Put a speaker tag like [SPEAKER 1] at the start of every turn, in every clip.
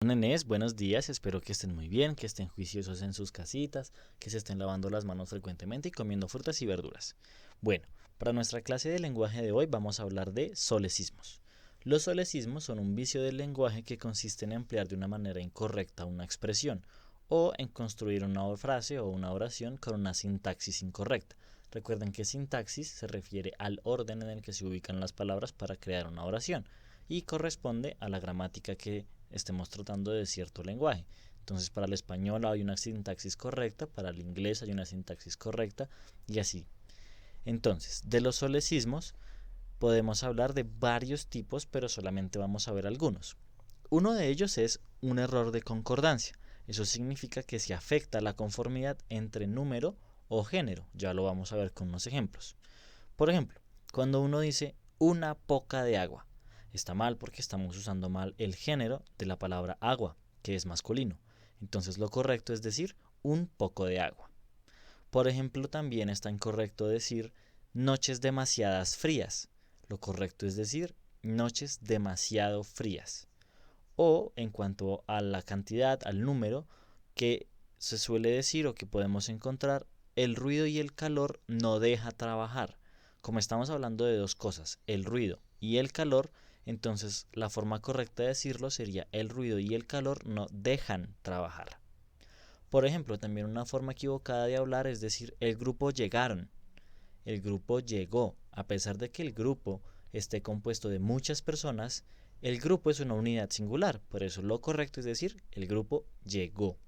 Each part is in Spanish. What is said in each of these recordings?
[SPEAKER 1] Nenes, buenos días, espero que estén muy bien, que estén juiciosos en sus casitas, que se estén lavando las manos frecuentemente y comiendo frutas y verduras. Bueno, para nuestra clase de lenguaje de hoy vamos a hablar de solecismos. Los solecismos son un vicio del lenguaje que consiste en emplear de una manera incorrecta una expresión o en construir una frase o una oración con una sintaxis incorrecta. Recuerden que sintaxis se refiere al orden en el que se ubican las palabras para crear una oración y corresponde a la gramática que estemos tratando de cierto lenguaje. Entonces, para el español hay una sintaxis correcta, para el inglés hay una sintaxis correcta y así. Entonces, de los solecismos podemos hablar de varios tipos, pero solamente vamos a ver algunos. Uno de ellos es un error de concordancia. Eso significa que se afecta la conformidad entre número o género. Ya lo vamos a ver con unos ejemplos. Por ejemplo, cuando uno dice una poca de agua, está mal porque estamos usando mal el género de la palabra agua, que es masculino. Entonces lo correcto es decir un poco de agua. Por ejemplo, también está incorrecto decir noches demasiadas frías. Lo correcto es decir noches demasiado frías. O en cuanto a la cantidad, al número, que se suele decir o que podemos encontrar, el ruido y el calor no deja trabajar. Como estamos hablando de dos cosas, el ruido y el calor, entonces la forma correcta de decirlo sería el ruido y el calor no dejan trabajar. Por ejemplo, también una forma equivocada de hablar es decir el grupo llegaron, el grupo llegó. A pesar de que el grupo esté compuesto de muchas personas, el grupo es una unidad singular, por eso lo correcto es decir el grupo llegó.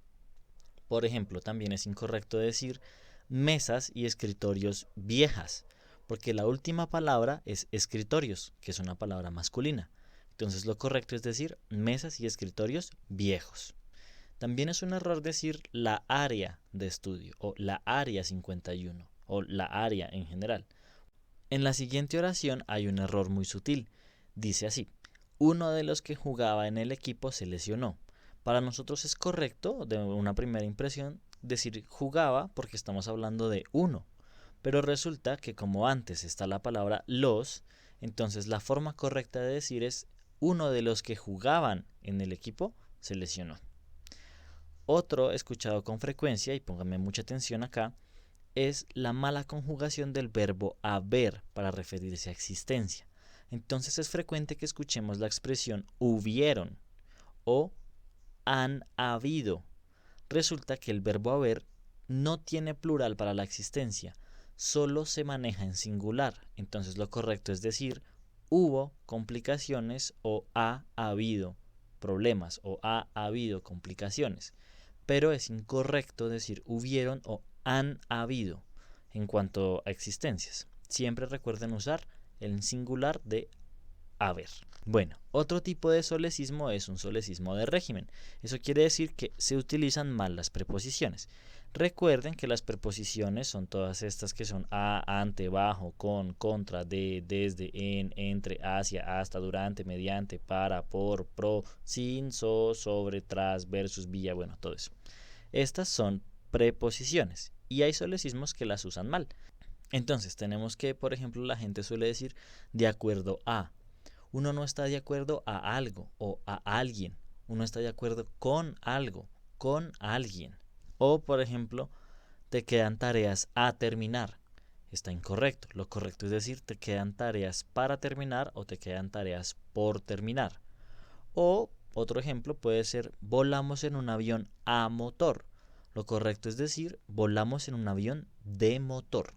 [SPEAKER 1] Por ejemplo, también es incorrecto decir mesas y escritorios viejas, porque la última palabra es escritorios, que es una palabra masculina. Entonces lo correcto es decir mesas y escritorios viejos. También es un error decir la área de estudio o la área 51 o la área en general. En la siguiente oración hay un error muy sutil. Dice así: uno de los que jugaba en el equipo se lesionó. Para nosotros es correcto, de una primera impresión, decir jugaba porque estamos hablando de uno. Pero resulta que como antes está la palabra los, entonces la forma correcta de decir es uno de los que jugaban en el equipo se lesionó. Otro escuchado con frecuencia, y pónganme mucha atención acá, es la mala conjugación del verbo haber para referirse a existencia. Entonces es frecuente que escuchemos la expresión hubieron o han habido. Resulta que el verbo haber no tiene plural para la existencia, solo se maneja en singular. Entonces lo correcto es decir hubo complicaciones o ha habido problemas o ha habido complicaciones. Pero es incorrecto decir hubieron o han habido en cuanto a existencias. Siempre recuerden usar el singular de haber. Bueno, otro tipo de solecismo es un solecismo de régimen. Eso quiere decir que se utilizan mal las preposiciones. Recuerden que las preposiciones son todas estas que son a, ante, bajo, con, contra, de, desde, en, entre, hacia, hasta, durante, mediante, para, por, pro, sin, sobre, tras, versus, vía, bueno, todo eso. Estas son preposiciones y hay solecismos que las usan mal. Entonces tenemos que, por ejemplo, la gente suele decir de acuerdo a. Uno no está de acuerdo a algo o a alguien. Uno está de acuerdo con algo, con alguien. O, por ejemplo, te quedan tareas a terminar. Está incorrecto. Lo correcto es decir, te quedan tareas para terminar o te quedan tareas por terminar. O otro ejemplo puede ser volamos en un avión a motor. Lo correcto es decir, volamos en un avión de motor.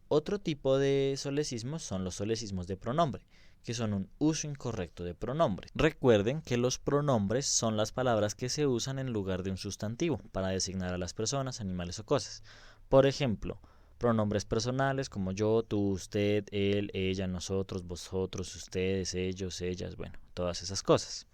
[SPEAKER 1] Otro tipo de solecismos son los solecismos de pronombre, que son un uso incorrecto de pronombre. Recuerden que los pronombres son las palabras que se usan en lugar de un sustantivo para designar a las personas, animales o cosas. Por ejemplo, pronombres personales como yo, tú, usted, él, ella, nosotros, vosotros, ustedes, ellos, ellas, bueno, todas esas cosas.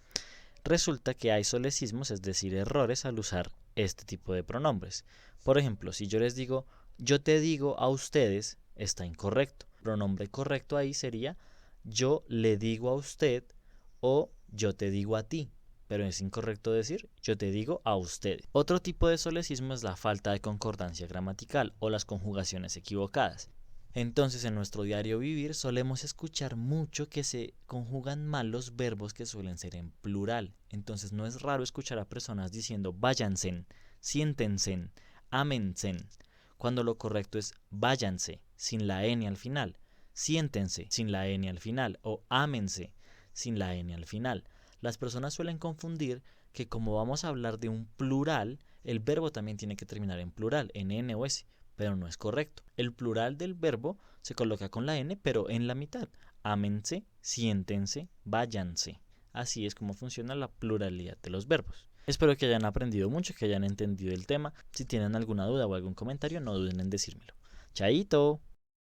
[SPEAKER 1] Resulta que hay solecismos, es decir, errores al usar este tipo de pronombres. Por ejemplo, si yo les digo, yo te digo a ustedes, está incorrecto. El pronombre correcto ahí sería, yo le digo a usted o yo te digo a ti. Pero es incorrecto decir, yo te digo a ustedes. Otro tipo de solecismo es la falta de concordancia gramatical o las conjugaciones equivocadas. Entonces, en nuestro diario vivir solemos escuchar mucho que se conjugan mal los verbos que suelen ser en plural. Entonces, no es raro escuchar a personas diciendo váyanse, siéntense, ámense, cuando lo correcto es váyanse, sin la N al final, siéntense, sin la N al final, o ámense, sin la N al final. Las personas suelen confundir que como vamos a hablar de un plural, el verbo también tiene que terminar en plural, en N o S, pero no es correcto. El plural del verbo se coloca con la N, pero en la mitad. Ámense, siéntense, váyanse. Así es como funciona la pluralidad de los verbos. Espero que hayan aprendido mucho, que hayan entendido el tema. Si tienen alguna duda o algún comentario, no duden en decírmelo. ¡Chaito!